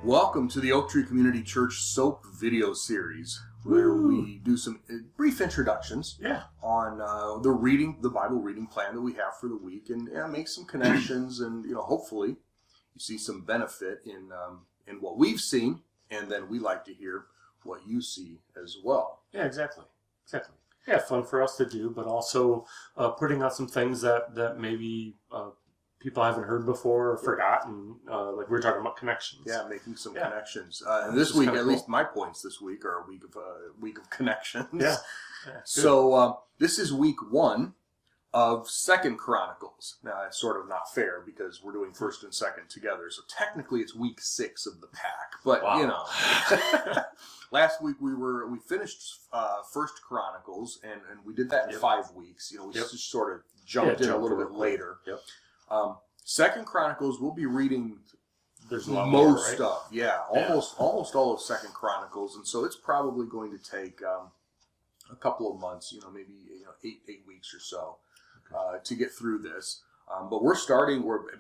Welcome to the Oak Tree Community Church S.O.A.P video series, where we do some brief introductions on the Bible reading plan that we have for the week, and make some connections, and hopefully you see some benefit in what we've seen, and then we like to hear what you see as well. Yeah, exactly. Yeah, fun for us to do, but also putting out some things that maybe people haven't heard before or forgotten. Like we were talking about connections. Yeah, making some connections. And this week, at least my points this week are a week of connections. Yeah. So this is week 1 of 2nd Chronicles. Now it's sort of not fair because we're doing 1st and 2nd together. So technically it's week 6 of the pack. But last week we finished 1st Chronicles, and we did that in 5 weeks. We just sort of jumped in a little bit later. 2nd Chronicles, we'll be reading There's a lot most more, right? of, almost all of 2nd Chronicles, and so it's probably going to take a couple of months, maybe 8 weeks or so, to get through this. But we're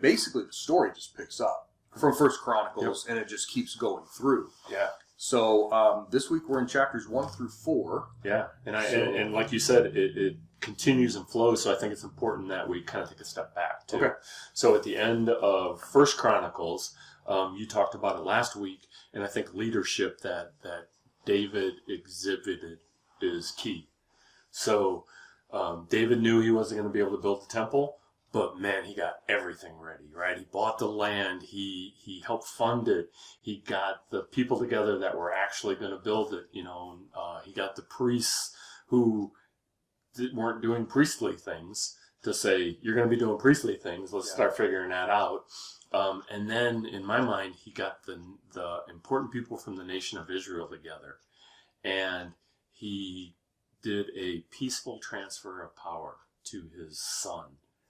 basically the story just picks up from 1st Chronicles, and it just keeps going through. Yeah. So this week we're in chapters 1 through 4. Yeah, and like you said, it continues and flows. So I think it's important that we kind of take a step back too. Okay. So at the end of 1st Chronicles, you talked about it last week, and I think leadership that David exhibited is key. So David knew he wasn't going to be able to build the temple, but man, he got everything ready, right? He bought the land, he helped fund it, he got the people together that were actually going to build it, he got the priests who weren't doing priestly things to say, you're going to be doing priestly things, let's start figuring that out. And then, in my mind, he got the important people from the nation of Israel together, and he did a peaceful transfer of power to his son.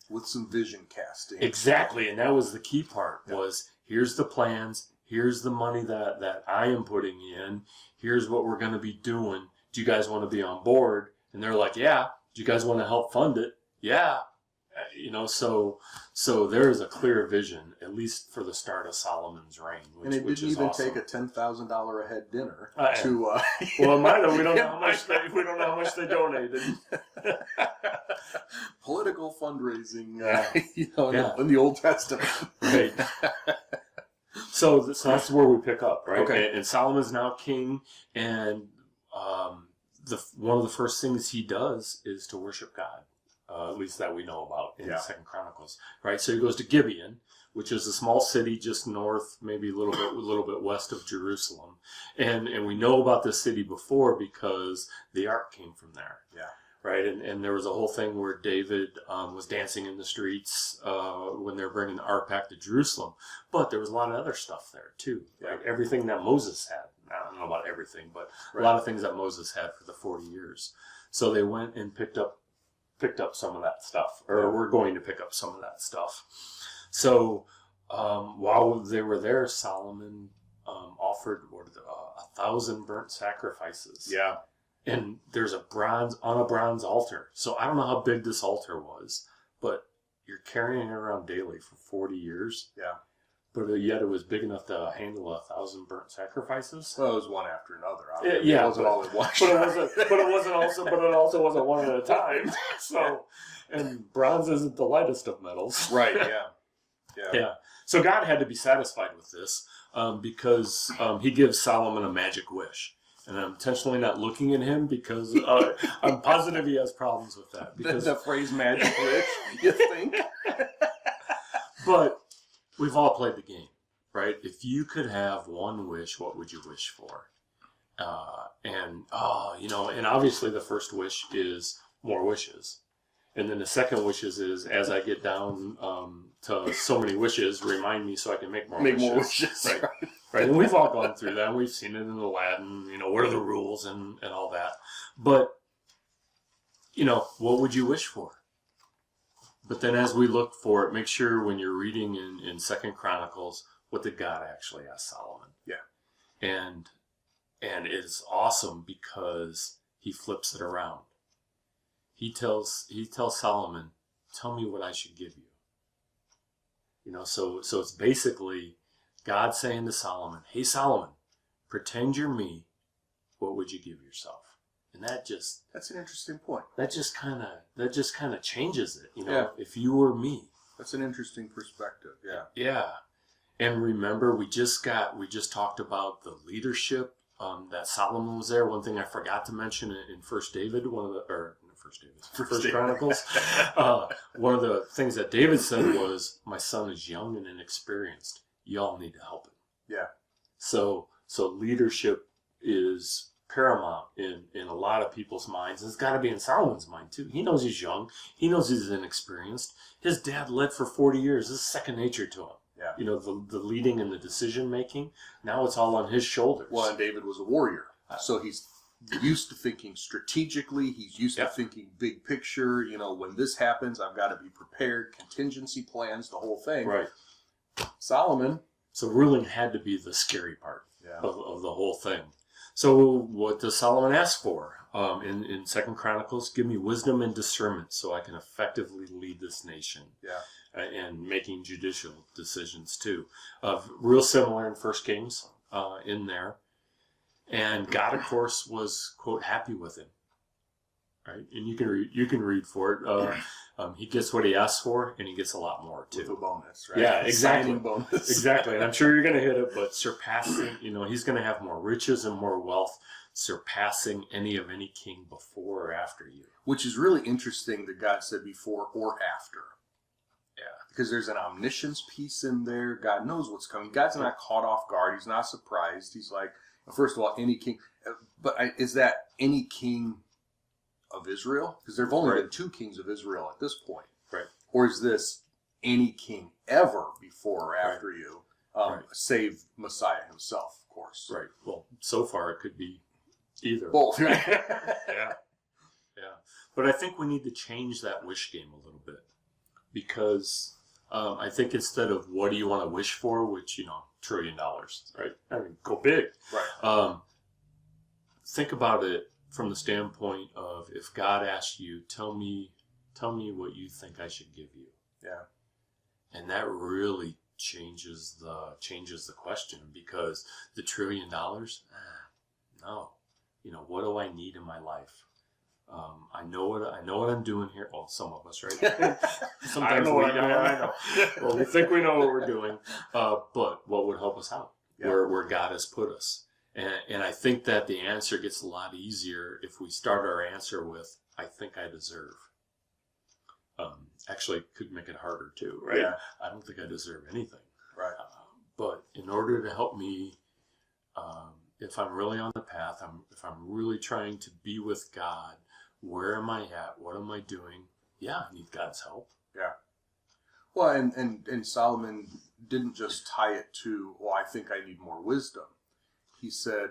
With some vision casting. Exactly, and that was the key part, was here's the plans, here's the money that I am putting in, here's what we're going to be doing. Do you guys want to be on board? And they're like, yeah. Do you guys want to help fund it? Yeah. So there is a clear vision, at least for the start of Solomon's reign, and it didn't even take a $10,000 a head dinner to. Well, we don't know how much they donated. Political fundraising, in the Old Testament. Right. So that's where we pick up, right? Okay. And Solomon's now king, and one of the first things he does is to worship God. At least that we know about in 2nd Chronicles, right? So he goes to Gibeon, which is a small city just north, maybe a little bit west of Jerusalem, and we know about this city before because the ark came from there. Yeah. Right, and there was a whole thing where David was dancing in the streets when they were bringing the ark back to Jerusalem, but there was a lot of other stuff there too, right? Everything that Moses had. I don't know about everything, but a lot of things that Moses had for the 40 years. So they went and picked up some of that stuff, or were going to pick up some of that stuff. So while they were there, Solomon offered 1,000 burnt sacrifices. Yeah. And there's a bronze altar. So I don't know how big this altar was, but you're carrying it around daily for 40 years. Yeah. But yet it was big enough to handle 1,000 burnt sacrifices. Well, it was one after another. It wasn't all at once. But it also wasn't one at a time. So, and bronze isn't the lightest of metals. Right. Yeah. So God had to be satisfied with this because He gives Solomon a magic wish. And I'm intentionally not looking at him because I'm positive he has problems with that. Because the phrase magic wish, you think? But we've all played the game, right? If you could have one wish, what would you wish for? And obviously the first wish is more wishes. And then the second wishes is, as I get down to so many wishes, remind me so I can make more wishes. Right. And we've all gone through that. We've seen it in Aladdin, what are the rules and all that. But, what would you wish for? But then as we look for it, make sure when you're reading in 2nd Chronicles, what did God actually ask Solomon? Yeah. And it's awesome because he flips it around. He tells Solomon, tell me what I should give you. So it's basically God saying to Solomon, hey, Solomon, pretend you're me. What would you give yourself? And that's an interesting point. That just kind of changes it. Yeah. If you were me. That's an interesting perspective. Yeah. Yeah. And remember, we just talked about the leadership that Solomon was there. One thing I forgot to mention in First Chronicles, one of the things that David said was, "My son is young and inexperienced. Y'all need to help him." Yeah. So leadership is paramount in a lot of people's minds. It's got to be in Solomon's mind too. He knows he's young. He knows he's inexperienced. His dad led for 40 years. This is second nature to him. Yeah. The leading and the decision making. Now it's all on his shoulders. Well, and David was a warrior, so he's used to thinking strategically. He's used to thinking big picture. When this happens, I've got to be prepared. Contingency plans, the whole thing. Right. Solomon. So ruling had to be the scary part of the whole thing. So what does Solomon ask for? In 2 Chronicles, give me wisdom and discernment so I can effectively lead this nation. Yeah. And making judicial decisions too. Real similar in 1 Kings in there. And God, of course, was, quote, happy with him. Right? And you can read for it. He gets what he asks for, and he gets a lot more too. With a bonus, right? Yeah, exactly. Signing bonus. Exactly. And I'm sure you're going to hit it, but surpassing, he's going to have more riches and more wealth, surpassing any king before or after you. Which is really interesting that God said before or after. Yeah. Because there's an omniscience piece in there. God knows what's coming. God's not caught off guard. He's not surprised. He's like, first of all, any king. But is that any king of Israel? Because there have only been 2 kings of Israel at this point. Right. Or is this any king ever before or after you, save Messiah himself, of course. Right. Well, so far it could be either. Both. Right? Yeah. But I think we need to change that wish game a little bit. Because I think instead of what do you want to wish for, which, $1 trillion, right? I mean, go big. Right. Think about it from the standpoint of if God asked you, tell me what you think I should give you. Yeah. And that really changes the question, because the $1 trillion, no. What do I need in my life? I know what I'm doing here. Well, some of us, right? Sometimes I know. Well, we think we know what we're doing, but what would help us out? Yeah. Where God has put us. And I think that the answer gets a lot easier if we start our answer with, I think I deserve. Actually, could make it harder too, right? Yeah. I don't think I deserve anything. Right. But in order to help me, if I'm really on the path, if I'm really trying to be with God, where am I at? What am I doing? Yeah, I need God's help. Yeah. Well, and Solomon didn't just tie it to, well, I think I need more wisdom. He said,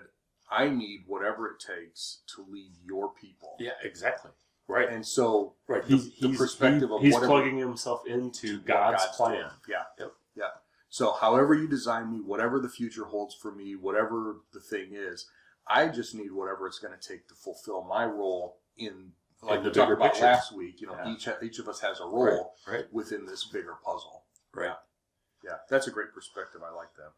I need whatever it takes to lead your people. Yeah, exactly. Right. And so, he's plugging himself into God's plan. Yeah. Yep. Yeah. So however you design me, whatever the future holds for me, whatever the thing is, I just need whatever it's going to take to fulfill my role in, like we talked about last week, each of us has a role within this bigger puzzle. Right. Yeah. That's a great perspective. I like that.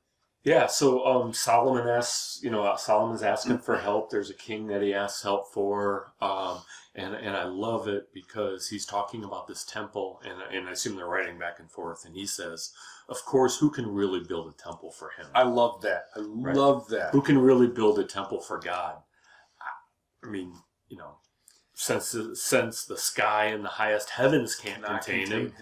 Yeah, so Solomon asks, Solomon's asking for help. There's a king that he asks help for, and I love it because he's talking about this temple, and I assume they're writing back and forth, and he says, of course, who can really build a temple for him? I love that. I love that. Who can really build a temple for God? I mean, since the sky and the highest heavens can't contain him,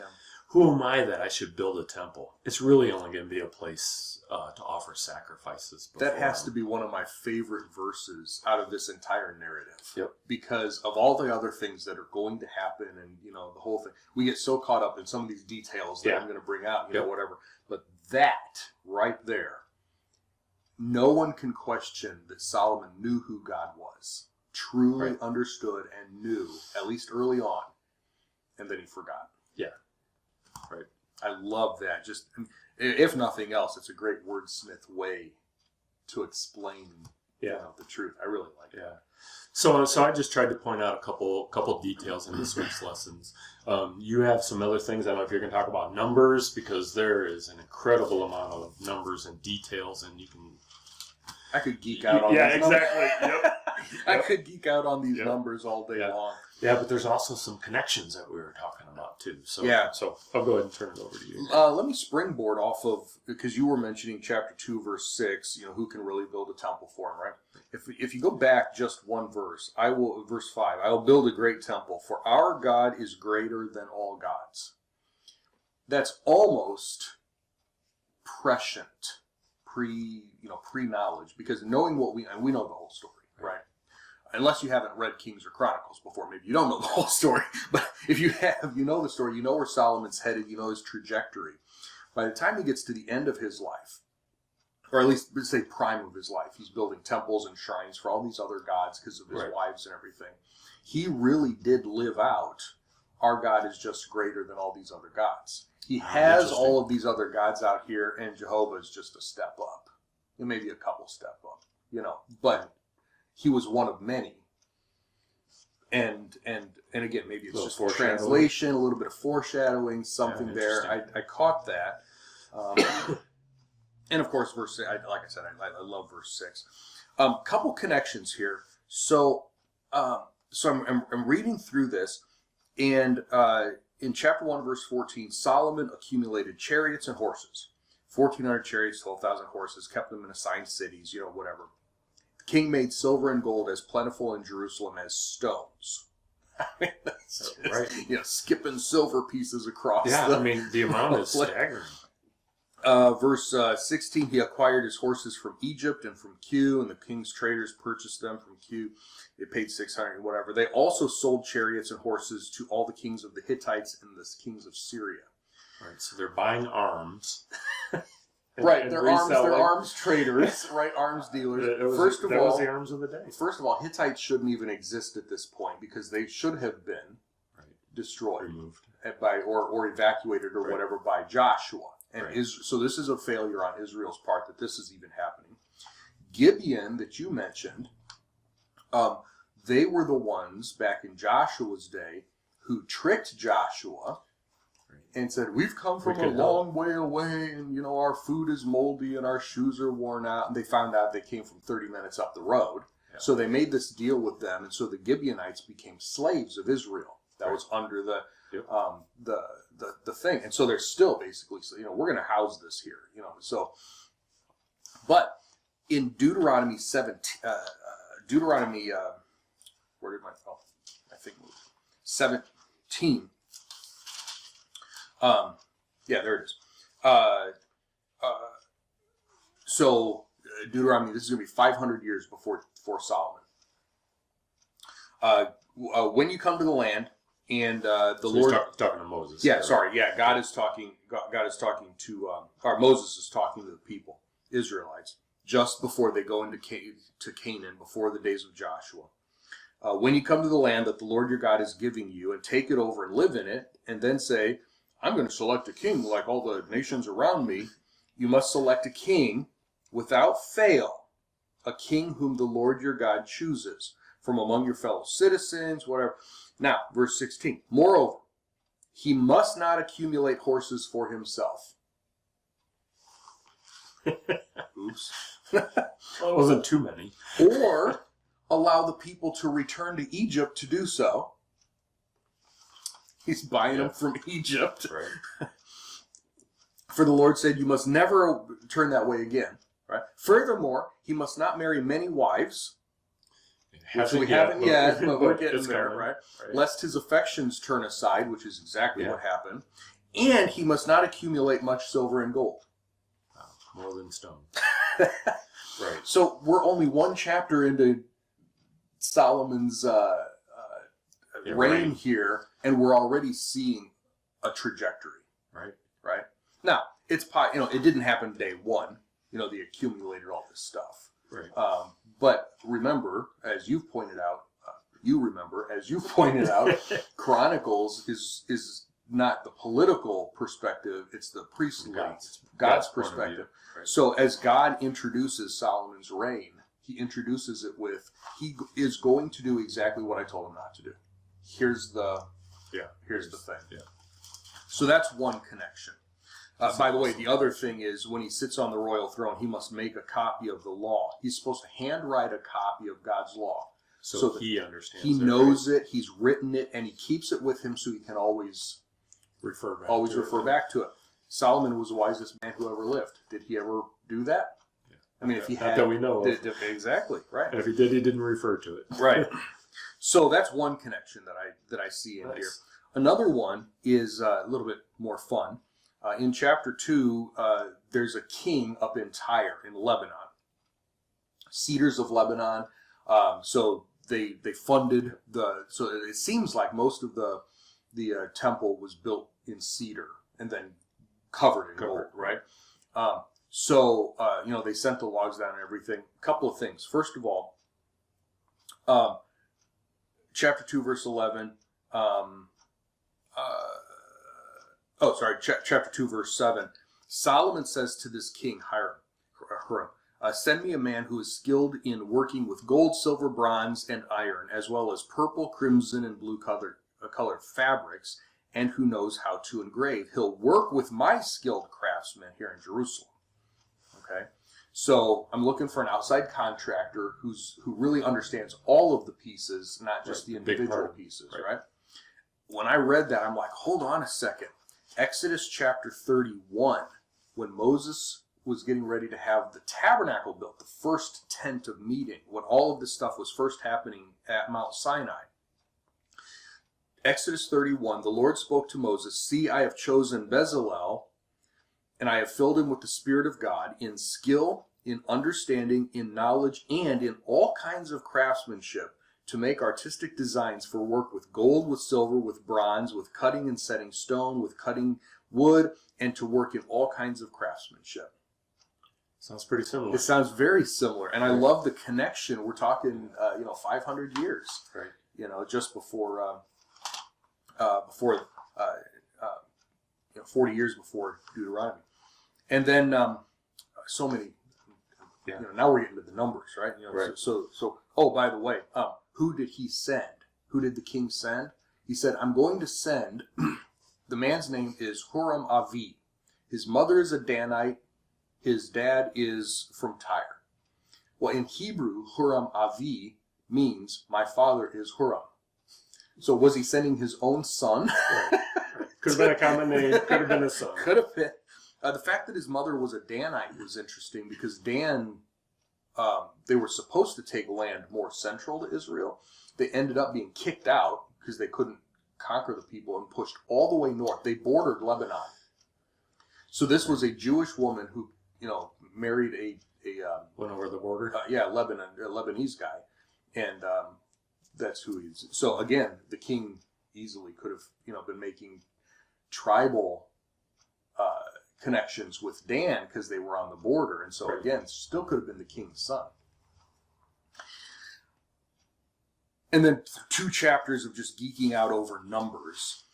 who am I that I should build a temple? It's really only going to be a place to offer sacrifices. That has to be one of my favorite verses out of this entire narrative. Yep. Because of all the other things that are going to happen and, the whole thing. We get so caught up in some of these details that I'm going to bring out, whatever. But that right there, no one can question that Solomon knew who God was. Truly understood and knew, at least early on. And then he forgot. Yeah. Right. I love that. Just, if nothing else, it's a great wordsmith way to explain the truth. I really like it. Yeah. So I just tried to point out a couple details in this week's lessons. You have some other things. I don't know if you're going to talk about numbers, because there is an incredible amount of numbers and details, and you can. I could geek out on these exactly. Yep. I could geek out on these numbers all day long. Yeah, but there's also some connections that we were talking about too. So So I'll go ahead and turn it over to you. Let me springboard off of, because you were mentioning chapter 2, verse 6. Who can really build a temple for him, right? If you go back just one verse, verse 5. I will build a great temple, for our God is greater than all gods. That's almost prescient, pre-knowledge, because knowing what we know the whole story, right? Unless you haven't read Kings or Chronicles before, maybe you don't know the whole story. But if you have, you know the story, you know where Solomon's headed, you know his trajectory. By the time he gets to the end of his life, or at least let's say prime of his life, he's building temples and shrines for all these other gods because of his wives and everything. He really did live out, our God is just greater than all these other gods. He has all of these other gods out here, and Jehovah is just a step up. Maybe a couple step up, but he was one of many. And again, maybe it's just translation, a little bit of foreshadowing, something there. I caught that. And of course, verse 6, like I said, I love verse 6. Couple connections here. So I'm reading through this, and in chapter 1, verse 14, Solomon accumulated chariots and horses. 1,400 chariots, 12,000 horses, kept them in assigned cities, whatever. King made silver and gold as plentiful in Jerusalem as stones. I mean, that's just, skipping silver pieces across. Yeah, the amount is staggering. Verse 16, he acquired his horses from Egypt and from Q, and the king's traders purchased them from Q. They paid 600 and whatever. They also sold chariots and horses to all the kings of the Hittites and the kings of Syria. Right, so they're buying arms. They're arms traders, right? Arms dealers. That was the arms of the day. First of all, Hittites shouldn't even exist at this point, because they should have been destroyed, removed, or evacuated or whatever by Joshua. And so this is a failure on Israel's part that this is even happening. Gibeon, that you mentioned, they were the ones back in Joshua's day who tricked Joshua and said, we've come from a long way away, and our food is moldy and our shoes are worn out. And they found out they came from 30 minutes up the road. Yeah. So they made this deal with them, and so the Gibeonites became slaves of Israel. That was under the thing. And so they're still basically, we're going to house this here, so. But in Deuteronomy 17, where did I think 17. There it is. So Deuteronomy, this is going to be 500 years before Solomon. When you come to the land, and the Lord talking to Moses. Yeah, sorry. Yeah, God is talking. God is talking to, or Moses is talking to the people, Israelites, just before they go into Canaan, before the days of Joshua. When you come to the land that the Lord your God is giving you, and take it over and live in it, and then say, I'm going to select a king like all the nations around me. You must select a king without fail, a king whom the Lord your God chooses from among your fellow citizens, whatever. Now, verse 16. Moreover, he must not accumulate horses for himself. Oops. Well, it wasn't too many. Or allow the people to return to Egypt to do so. He's buying them from Egypt. Right. For the Lord said, you must never turn that way again. Right. Furthermore, he must not marry many wives, which we haven't yet, but we're getting there, right? Lest his affections turn aside, which is exactly what happened. And he must not accumulate much silver and gold. More than stone. Right. So we're only one chapter into Solomon's reign here, and we're already seeing a trajectory. Right. Now, it's it didn't happen day one. They accumulated all this stuff. Right. But remember, as you've pointed out, Chronicles is not the political perspective; it's the priestly God's perspective. Right. So as God introduces Solomon's reign, he introduces it with, he is going to do exactly what I told him not to do. Here's the thing. Yeah. So that's one connection. By the way, the other thing is when he sits on the royal throne, he must make a copy of the law. He's supposed to handwrite a copy of God's law. So that he understands he knows it, he's written it, and he keeps it with him so he can always refer back to it. Solomon was the wisest man who ever lived. Did he ever do that? Yeah. I mean, if he had... Not that we know of. Exactly, right. And if he did, he didn't refer to it. Right. So that's one connection that I see in here. Another one is a little bit more fun. In chapter 2, there's a king up in Tyre in Lebanon. Cedars of Lebanon. So they funded so it seems like most of the temple was built in cedar and then covered in gold, right? They sent the logs down and everything. A couple of things. First of all, chapter 2, verse 11. Chapter 2, verse 7. Solomon says to this king, Hiram, send me a man who is skilled in working with gold, silver, bronze, and iron, as well as purple, crimson, and blue colored fabrics, and who knows how to engrave. He'll work with my skilled craftsmen here in Jerusalem. Okay? So I'm looking for an outside contractor who really understands all of the pieces, not just the individual pieces, right? When I read that, I'm like, hold on a second. Exodus chapter 31, when Moses was getting ready to have the tabernacle built, the first tent of meeting, when all of this stuff was first happening at Mount Sinai. Exodus 31, the Lord spoke to Moses, see, I have chosen Bezalel, and I have filled him with the Spirit of God, in skill, in understanding, in knowledge, and in all kinds of craftsmanship, to make artistic designs for work with gold, with silver, with bronze, with cutting and setting stone, with cutting wood, and to work in all kinds of craftsmanship. Sounds pretty similar. It sounds very similar, and I love the connection. We're talking, 500 years, right? Just before 40 years before Deuteronomy, and then so many. Now we're getting to the numbers, right? Right. So. Oh, by the way, who did he send? Who did the king send? He said, I'm going to send. The man's name is Huram-Abi. His mother is a Danite. His dad is from Tyre. Well, in Hebrew, Huram-Abi means my father is Huram. So was he sending his own son? Right. Could have been a common name. Could have been a son. Could have been. The fact that his mother was a Danite was interesting because Dan, they were supposed to take land more central to Israel. They ended up being kicked out because they couldn't conquer the people and pushed all the way north. They bordered Lebanon. So this was a Jewish woman who, married a went over the border. A Lebanese guy, and that's who he's. So again, the king easily could have, been making tribal connections with Dan because they were on the border, and so again, still could have been the king's son. And then 2 chapters of just geeking out over numbers.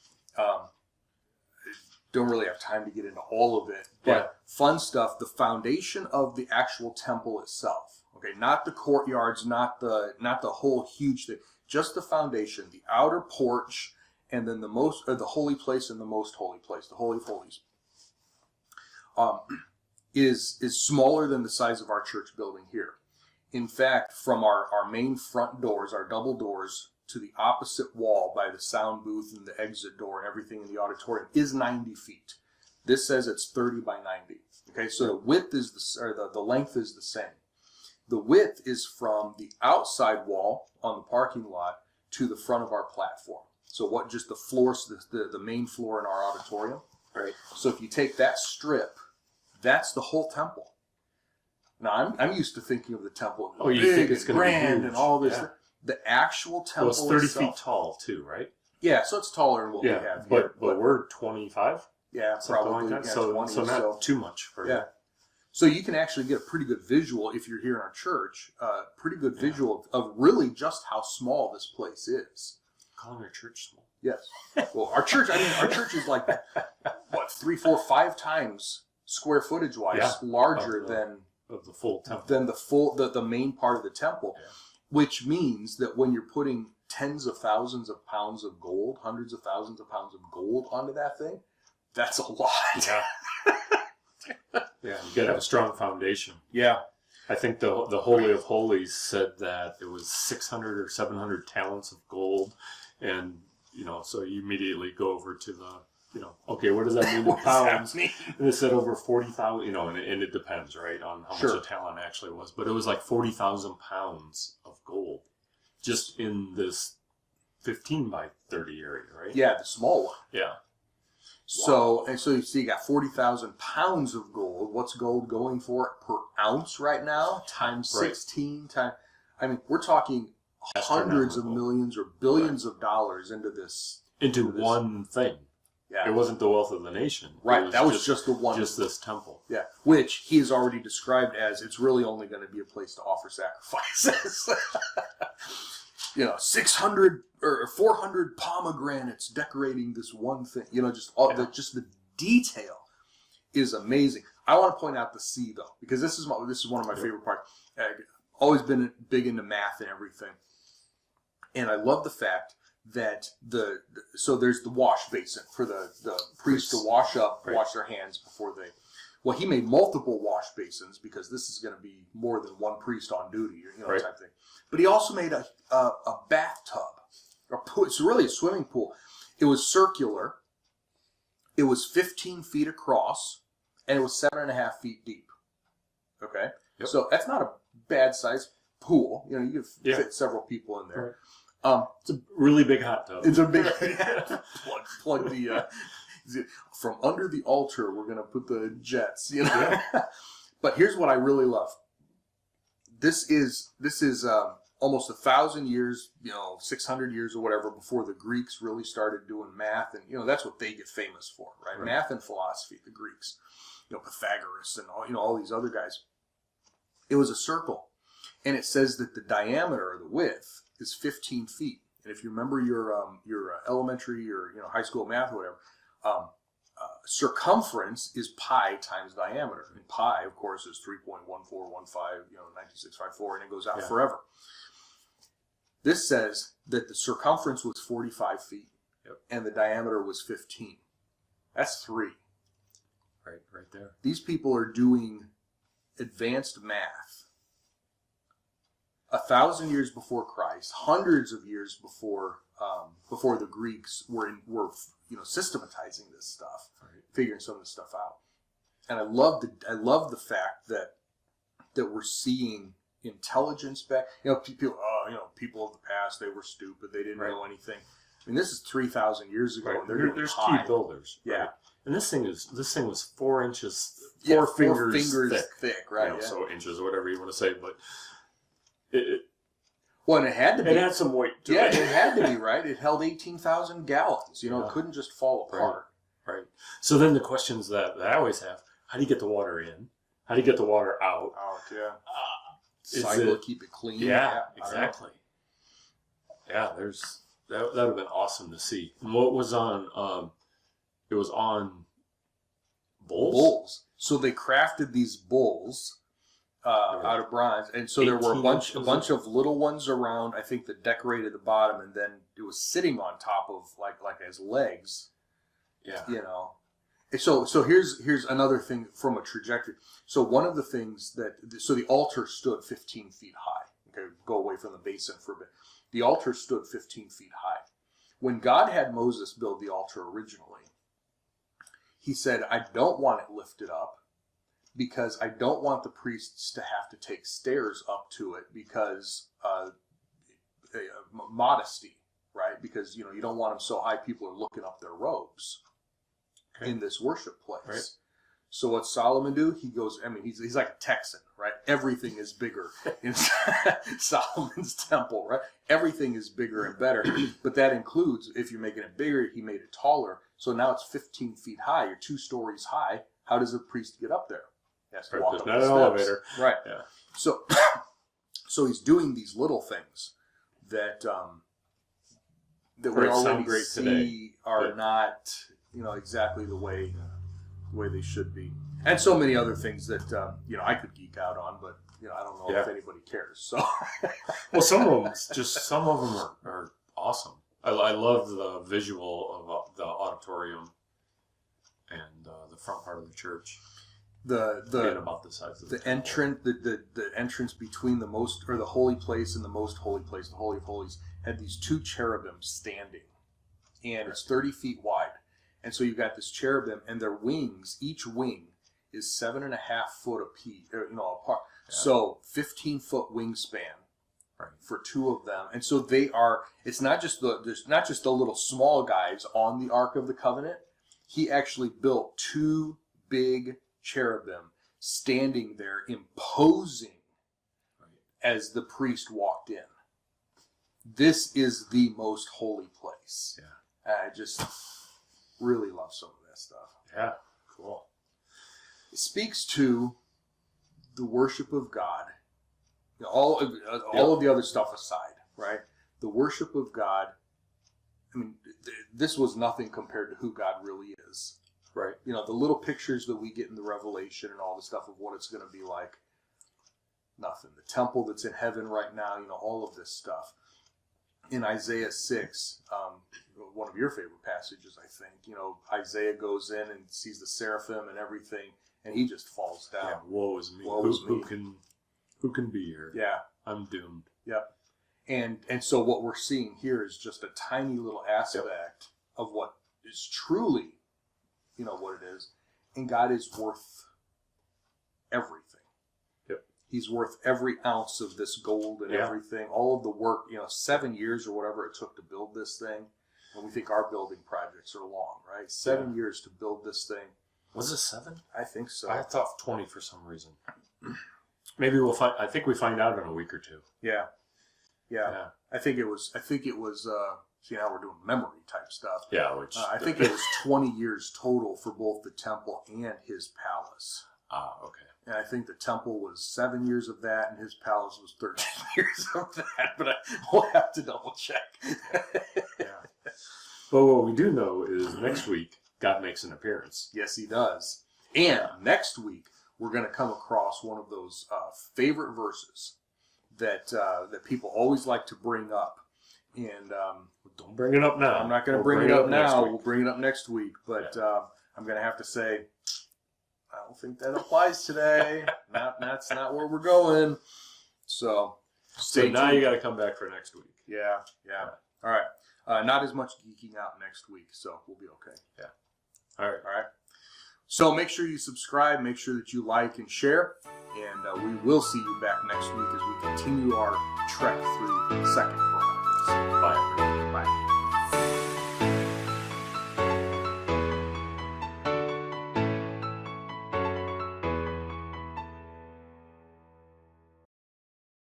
Don't really have time to get into all of it, but fun stuff. The foundation of the actual temple itself. Okay, not the courtyards, not the whole huge thing. Just the foundation, the outer porch, and then the holy place and the most holy place, the Holy of Holies. Is smaller than the size of our church building here. In fact, from our main front doors, our double doors, to the opposite wall by the sound booth and the exit door and everything in the auditorium is 90 feet. This says it's 30 by 90. Okay, so the width is the length is the same. The width is from the outside wall on the parking lot to the front of our platform. So just the floors, the main floor in our auditorium. Right. So if you take that strip, that's the whole temple. Now I'm used to thinking of the temple you think it's going to be huge and all this. Yeah. The actual temple it's 30 feet tall too, right? Yeah, so it's taller than what we have here. But we're 25. Yeah, probably like that. Yeah, so 20, so not too much for you. So you can actually get a pretty good visual if you're here in our church. Pretty good visual of really just how small this place is. Calling your church small. Yes. Well, our church is like 3, 4, 5 times square footage wise larger than the full temple. Than the main part of the temple, which means that when you're putting tens of thousands of pounds of gold, hundreds of thousands of pounds of gold onto that thing, that's a lot. Yeah. Yeah, you got to have a strong foundation. Yeah. I think the Holy of Holies said that it was 600 or 700 talents of gold, and so you immediately go over to the okay, what does that mean in pounds? And it said over 40,000, and it depends, right, on how much a talent actually was, but it was like 40,000 pounds of gold just in this 15 by 30 area, right? Yeah, the small one. Yeah. So, and so you see, you got 40,000 pounds of gold. What's gold going for per ounce right now? Times 16 times. I mean, we're talking hundreds of millions or billions of dollars into this. Into one thing. Yeah. It wasn't the wealth of the nation. Right. That was just the one. Just this temple. Yeah. Which he has already described as it's really only going to be a place to offer sacrifices. 600 or 400 pomegranates decorating this one thing. Just the detail is amazing. I want to point out the sea though, because this is one of my favorite parts. I've always been big into math and everything, and I love the fact that so there's the wash basin for the priests to wash their hands before they. Well, he made multiple wash basins because this is going to be more than one priest on duty, type thing. But he also made a bathtub, it's really a swimming pool. It was circular. It was 15 feet across, and it was 7.5 feet deep. Okay, so that's not a bad size pool. You can fit several people in there. Right. It's a really big hot tub. It's a big plug the. From under the altar, we're going to put the jets, But here's what I really love. This is almost 1,000 years, 600 years or whatever before the Greeks really started doing math, and that's what they get famous for, right? Math and philosophy, the Greeks, Pythagoras and all these other guys. It was a circle, and it says that the diameter or the width is 15 feet. And if you remember your elementary or high school math or whatever. Circumference is pi times diameter, and pi, of course, is 3.1415, 9654, and it goes out forever. This says that the circumference was 45 feet, and the diameter was 15. That's 3. Right there. These people are doing advanced math 1,000 years before Christ, hundreds of years before the Greeks were systematizing this stuff, figuring some of this stuff out. And I love the fact that we're seeing intelligence back. People of the past, they were stupid, they didn't know anything. I mean, this is 3,000 years ago. And there's key builders. Yeah. Right? And this thing was 4 inches, four fingers thick, right? So inches or whatever you want to say, but and it had to be. It had some weight to it. It had to be, right? It held 18,000 gallons. It couldn't just fall apart. Right. So then the questions that I always have: how do you get the water in? How do you get the water out? Cycle, keep it clean. Yeah, exactly. Yeah, that would have been awesome to see. And what was on? It was on bowls. So they crafted these bowls out of bronze, and so there were a bunch of little ones around. I think that decorated the bottom, and then it was sitting on top of like as legs. Yeah. So here's another thing from a trajectory. So one of the things so the altar stood 15 feet high. Okay, go away from the basin for a bit. The altar stood 15 feet high. When God had Moses build the altar originally, he said, I don't want it lifted up because I don't want the priests to have to take stairs up to it because modesty, right? Because, you don't want them so high people are looking up their robes in this worship place. Right. So what Solomon do? He goes, he's like a Texan, right? Everything is bigger in Solomon's temple, right? Everything is bigger and better. But that includes, if you're making it bigger, he made it taller. So now it's 15 feet high. You're 2 stories high. How does a priest get up there? He has to walk up the steps. Not an elevator. Right. Yeah. So he's doing these little things that we already see are not exactly the way they should be. And so many other things that I could geek out on, but I don't know if anybody cares. So, well, some of them are awesome. I love the visual of the auditorium and the front part of the church. Being about the size of the entrance, the entrance between the holy place and the most holy place, the Holy of Holies, had these two cherubims standing, and it's 30 feet wide. And so you've got this cherubim, and their wings, each wing is 7.5 foot apiece, apart. Yeah. So 15-foot wingspan for two of them. And so they are. It's not just the little small guys on the Ark of the Covenant. He actually built two big cherubim standing there, imposing as the priest walked in. This is the most holy place. Yeah, I just really love some of that stuff. Yeah, cool. It speaks to the worship of God. All of the other stuff aside, right? The worship of God. I mean, this was nothing compared to who God really is. Right. The little pictures that we get in the Revelation and all the stuff of what it's going to be like. Nothing. The temple that's in heaven right now, all of this stuff. In Isaiah 6, one of your favorite passages, I think, Isaiah goes in and sees the seraphim and everything, and he just falls down. Yeah, woe is me. Who can be here? Yeah. I'm doomed. Yep. And so what we're seeing here is just a tiny little aspect of what is truly, what it is. And God is worth everything. Yep. He's worth every ounce of this gold and everything. All of the work, 7 years or whatever it took to build this thing. And we think our building projects are long, right? 7 years to build this thing. Was it 7? I think so. I thought 20 for some reason. Maybe we'll find. I think we find out in a week or two. Yeah. I think it was. See, now we're doing memory type stuff. Yeah, which I think it was 20 years total for both the temple and his palace. Ah, okay. And I think the temple was 7 years of that, and his palace was 13 years of that. But we'll have to double check. Yeah. But what we do know is next week God makes an appearance. Yes, he does. And next week we're going to come across one of those favorite verses that people always like to bring up. And don't bring it up now. I'm not going to bring it up now. We'll bring it up next week. But I'm going to have to say, I don't think that applies today. That's not where we're going. So now you got to come back for next week. Yeah. All right. Not as much geeking out next week, so we'll be okay. Yeah. All right. So make sure you subscribe. Make sure that you like and share. And we will see you back next week as we continue our trek through 2nd Chronicles.